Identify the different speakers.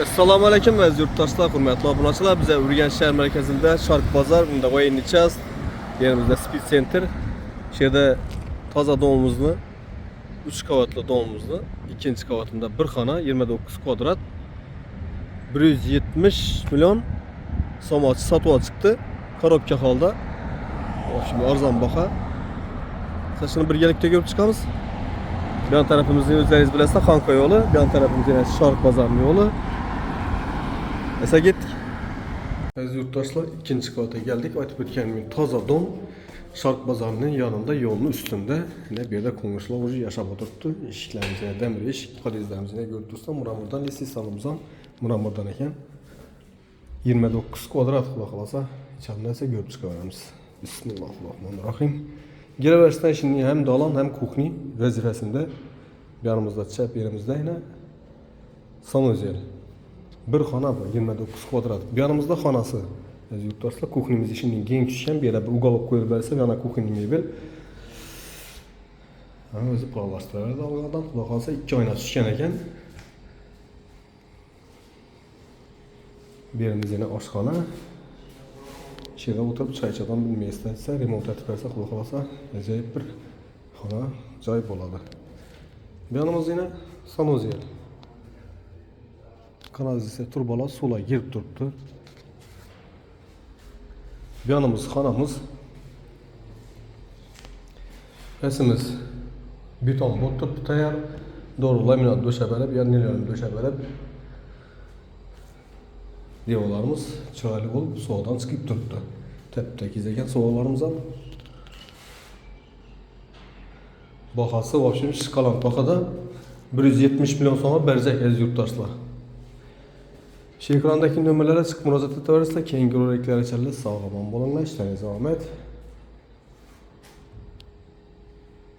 Speaker 1: Assalomu alaykum aziz yurtdoshlar, hurmatli obunachilar. Biz Urganch shahar markazida Sharq bozor, unda o'yinchas yerimizda Speed Center. Shu yerda toza domimizni 3 qavatli domimizni ikkinchi qavatida bir xona 29 kvadrat 170 million so'm sotib chiqdi. Korobka holda. Şimdi arzon baho. Shuni birgalikda ko'rib chiqamiz. Bu yon tarafimizning o'zlaringiz bilasizlar, Xonqa yo'li, bu yon tarafimiz yana Sharq bozorining yo'li. Esa gittik. Aziz yurtdoshlar, ikinchi qavatga keldik. Aytib o'tganim toza dom Sharq bozorining yonida, yo'lning ustida. Yana bu yerda qo'ng'ishlar o'zi yashab o'tiribdi. Eshiklarimiz yana demir eshik, qolizlarimiz yana ko'rib tursa, muramurdan lisi salomzon, muramurdan ekan. 29 kvadrat xudo xolasa, ichida esa ko'rib chiqaveramiz. Bismillahirrohmanirrohim. Giraverishdan şimdi hem dalan hem kuxni vazifasida. Bu yanımızda chap yerimizda yana sanuzel. Bir xona bu 29 kvadrat. Bu yanımızda xonasi. Aziz yurtdoshlar, kuxnimiz ishini keng tushgan, bu yerda bir uголок qo'yib bersa, yana kuxni mebel. O'zi planlashtiradi olgandan, xudo xolasa 2 oyna tushgan ekan. Bu yerimiz yana oshxona. Şeyde oturup çay içadan bilmeyiz de remont etip verse kulak olsa acayip bir xona acayip oladı. Bir yanımız yine sanuzel. Kanalizasyon turbalar sola girip duruptu. Bir yanımız xonamiz. Esimiz beton bot turibdi tayyor. Doğru laminat döşep berib, yernilarini döşep berib. Devorlarimiz chiroyli bo'lib sovuqdan chiqib turibdi. Tepda kezagan sovuqlarimiz ham. Bahası vobshem shkalant bahada 170 milyon so'mga berajak aziz yurtdoshlar. Shu ekrandagi nomerlarga chiqib murojaat etaverasizlar. Keyingi roliklar uchun sog' omon bo'linglar, ishlaringiz davom et.